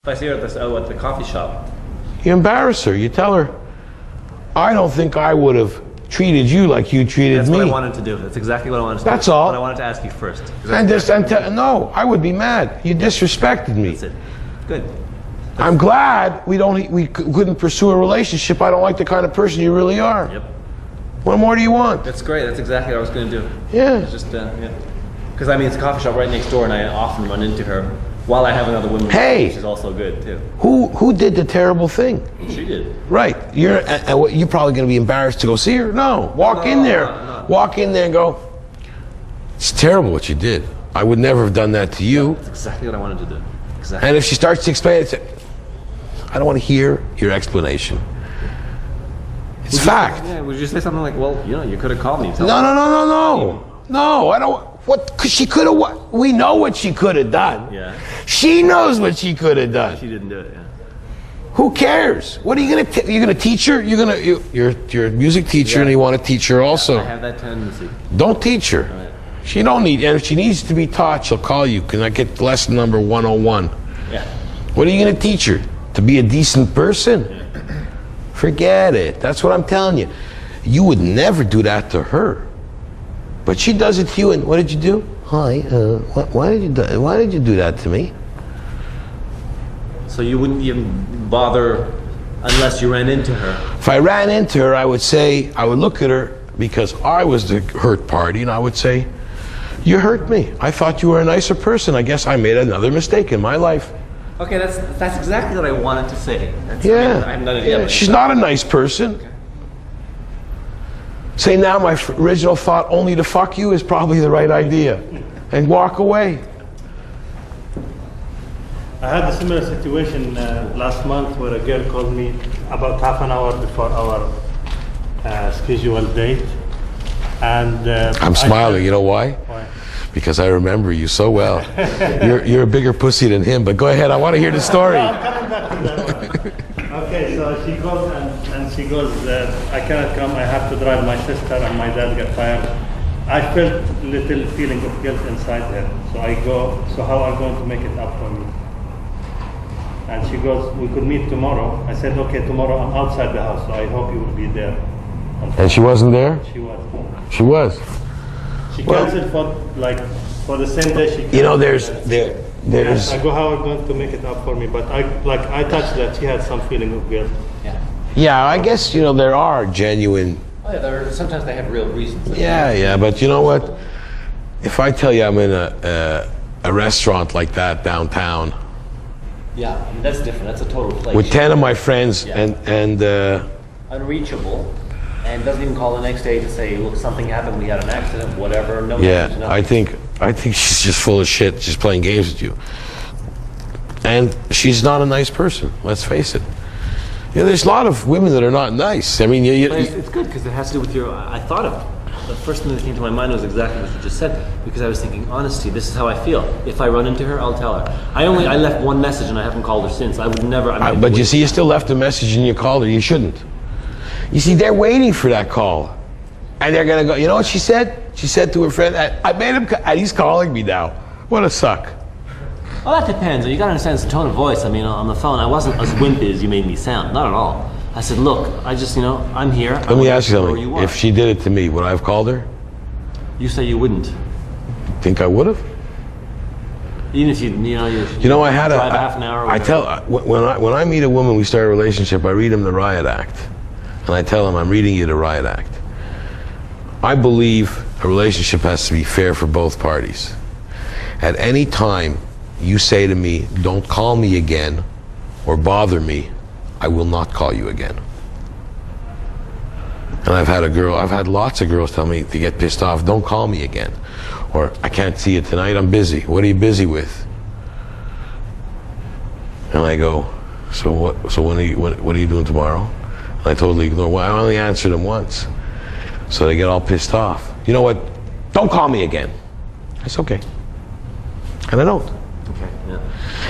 If I see her at the coffee shop, You embarrass her. You tell her, I don't think I would have treated you like you treated that's me. what I wanted to do. That's exactly what I wanted to do. That's all. But I wanted to ask you first. No, I would be mad. You disrespected me. That's it. Good. I'm glad we couldn't pursue a relationship. I don't like the kind of person you really are. Yep. What more do you want? That's great. That's exactly what I was going to do. Yeah. It's just, yeah. Because I mean, it's a coffee shop right next door, and I often run into her while I have another woman. Hey! She's also good, too. Who did the terrible thing? She did. Right. You're probably going to be embarrassed to go see her? No. Walk in there. No. Walk in there and go, it's terrible what you did. I would never have done that to you. That's exactly what I wanted to do. Exactly. And if she starts to explain it, say, I don't want to hear your explanation. It's fact. Yeah, would you say something like, well, you could have called me. No, I don't. What? Cause she could have. We know what she could have done. Yeah. She knows what she could have done. She didn't do it. Yeah. Who cares? What are you gonna? You're gonna teach her? You're a music teacher, and you want to teach her also. I have that tendency. Don't teach her. Right. She don't need. And if she needs to be taught, she'll call you. Can I get lesson number 101? Yeah. What are you gonna teach her? To be a decent person? Yeah. Forget it. That's what I'm telling you. You would never do that to her. But she does it to you, and what did you do? Hi, why did you do that to me? So you wouldn't even bother unless you ran into her? If I ran into her, I would look at her because I was the hurt party, and I would say, you hurt me. I thought you were a nicer person. I guess I made another mistake in my life. Okay, that's exactly what I wanted to say. Yeah. I haven't done it yet. She's not a nice person. Okay. Say now my original thought only to fuck you is probably the right idea. And walk away. I had a similar situation last month where a girl called me about half an hour before our scheduled date. And I'm smiling, you know why? Why? Because I remember you so well. You're a bigger pussy than him, but go ahead, I want to hear the story. No, I'm coming back to that. Okay, so she goes and she goes, I cannot come, I have to drive my sister and my dad got fired. I felt a little feeling of guilt inside her. So I go, so how are you going to make it up for me? And she goes, we could meet tomorrow. I said, okay, tomorrow I'm outside the house, so I hope you will be there. And she wasn't there? She was. She was. She canceled for the same day she canceled. You know, there's I go, how are you going to make it up for me? But I touched that she had some feeling of guilt. Yeah, I guess, there are genuine. Oh yeah, sometimes they have real reasons. Yeah, but you know what? If I tell you I'm in a restaurant like that downtown. Yeah, I mean, that's different. That's a total place. With 10 of my friends and unreachable, and doesn't even call the next day to say, look, something happened, we had an accident, whatever. No. Yeah, I think she's just full of shit. She's playing games with you, and she's not a nice person. Let's face it. There's a lot of women that are not nice. I mean, it's good because it has to do with your. I thought of the first thing that came to my mind was exactly what you just said, because I was thinking, honesty. This is how I feel. If I run into her, I'll tell her. I left one message and I haven't called her since. I would never. But you see, you still left a message and you called her. You shouldn't. You see, they're waiting for that call, and they're gonna go. You know what she said? She said to her friend, "I made him, and he's calling me now. What a suck." Well, that depends. You gotta understand it's the tone of voice. I mean, on the phone, I wasn't as wimpy as you made me sound. Not at all. I said, look, I just, I'm here. Let me ask you something. If she did it to me, would I have called her? You say you wouldn't. Think I would have? Even if I had drive half an hour. I tell when I meet a woman, we start a relationship. I read them the Riot Act, and I tell them I'm reading you the Riot Act. I believe a relationship has to be fair for both parties. At any time you say to me, don't call me again or bother me, I will not call you again. And I've had lots of girls tell me to get pissed off, don't call me again. Or I can't see you tonight, I'm busy. What are you busy with? And I go, so what are you doing tomorrow? And I totally ignore, well, I only answered them once. So they get all pissed off. You know what? Don't call me again. It's okay. And I don't. Okay, yeah.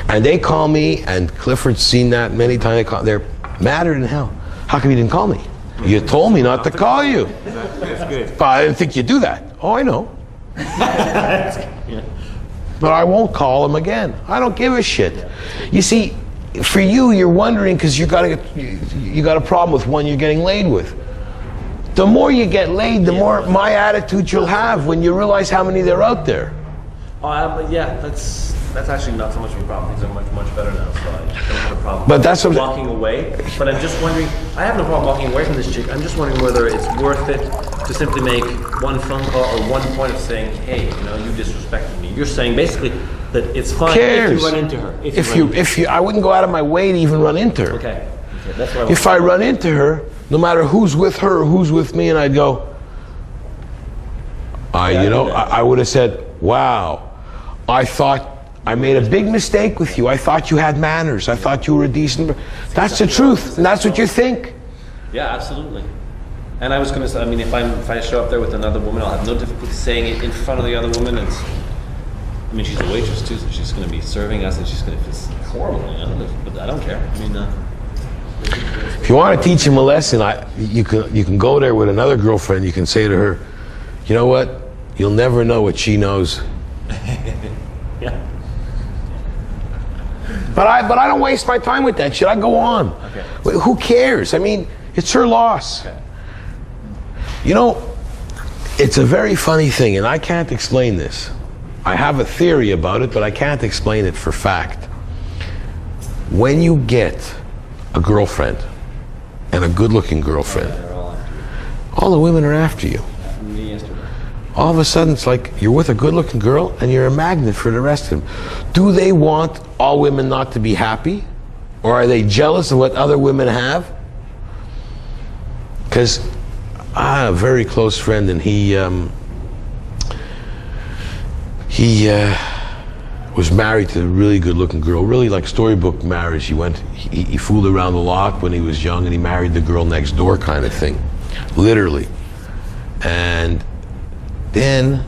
And they call me, and Clifford's seen that many times. They're madder than hell. How come you didn't call me? You told me not to call you. That's good. But I didn't think you'd do that. Oh, I know. Yeah. But I won't call him again. I don't give a shit. You see, for you, you're wondering because you got a problem with one you're getting laid with. The more you get laid, the more my attitude you'll have when you realize how many there are out there. Yeah, that's actually not so much of a problem. Things are much better now, so I don't have a problem. But that's what walking away. But I'm just wondering. I have no problem walking away from this chick. I'm just wondering whether it's worth it to simply make one phone call or one point of saying, "Hey, you disrespected me." You're saying basically that it's fine if you run into her. If you, I wouldn't go out of my way to even run into her. Okay, that's what If I run into her, no matter who's with her or who's with me, and I'd go, I would have said, "Wow, I thought I made a big mistake with you. I thought you had manners. I thought you were a decent." That's the truth, and that's what you think. Yeah, absolutely. And I was going to say, I mean, if I show up there with another woman, I'll have no difficulty saying it in front of the other woman. I mean, she's a waitress too, so she's going to be serving us, and she's going to feel horrible. But I don't care. I mean, if you want to teach him a lesson, you can go there with another girlfriend. You can say to her, "You know what? You'll never know what she knows." Yeah. But I don't waste my time with that shit. I go on. Okay. Who cares? I mean, it's her loss. Okay. It's a very funny thing, and I can't explain this. I have a theory about it, but I can't explain it for fact. When you get a girlfriend, and a good-looking girlfriend, They're all after you. all the women are after you. Happened to me yesterday. All of a sudden, it's like you're with a good-looking girl, and you're a magnet for the rest of them. Do they want all women not to be happy? Or are they jealous of what other women have? Because I have a very close friend, and he was married to a really good-looking girl, really like storybook marriage. He fooled around a lot when he was young, and he married the girl next door kind of thing, literally. And then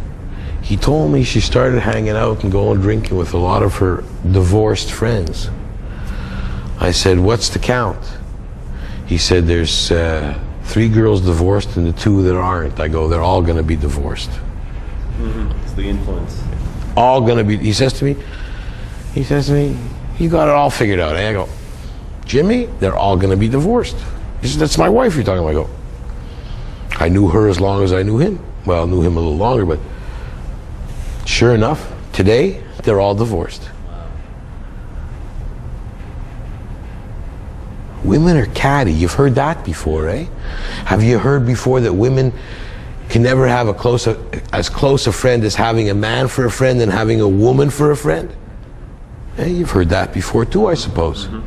he told me she started hanging out and going drinking with a lot of her divorced friends. I said, "What's the count?" He said, "There's 3 girls divorced and the 2 that aren't." I go, "They're all going to be divorced." It's the influence. All going to be. He says to me, "You got it all figured out." And I go, "Jimmy, they're all going to be divorced." He said, "That's my wife you're talking about." I go, "I knew her as long as I knew him." Well, I knew him a little longer, but sure enough, today, they're all divorced. Wow. Women are catty. You've heard that before, eh? Have you heard before that women can never have as close a friend as having a man for a friend and having a woman for a friend? Eh, you've heard that before too, I suppose. Mm-hmm.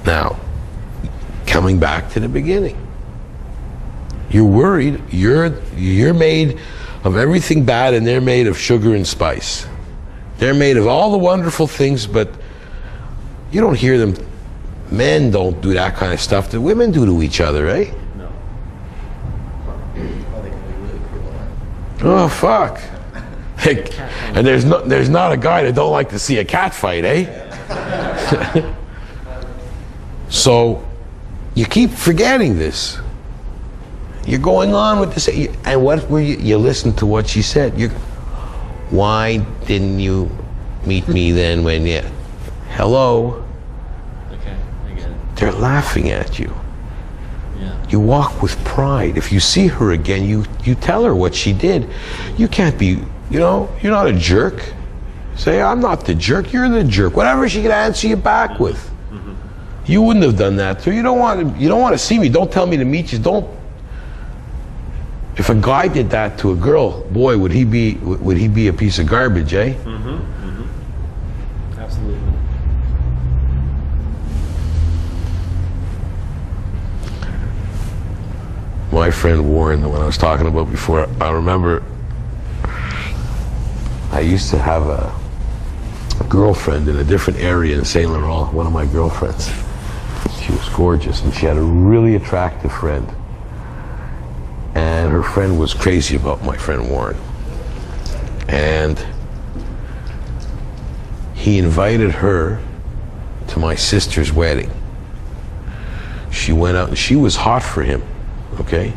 Now, coming back to the beginning. You're worried. You're made of everything bad, and they're made of sugar and spice. They're made of all the wonderful things, but you don't hear them. Men don't do that kind of stuff that women do to each other, eh? No. Oh, fuck. And there's not a guy that don't like to see a cat fight, eh? So you keep forgetting this. You're going on with this, and what were you listen to what she said. Why didn't you meet me then when you... Hello? Okay, I get it. They're laughing at you. Yeah. You walk with pride. If you see her again, you tell her what she did. You can't be, you're not a jerk. Say, "I'm not the jerk, you're the jerk." Whatever she can answer you back with. Mm-hmm. You wouldn't have done that to her. You don't want to see me. Don't tell me to meet you. Don't. If a guy did that to a girl, boy, would he be a piece of garbage, eh? Mm-hmm. Mm-hmm. Absolutely. My friend Warren, the one I was talking about before, I remember I used to have a girlfriend in a different area in Saint Laurent, one of my girlfriends. She was gorgeous, and she had a really attractive friend. And her friend was crazy about my friend Warren. And he invited her to my sister's wedding. She went out, and she was hot for him, okay?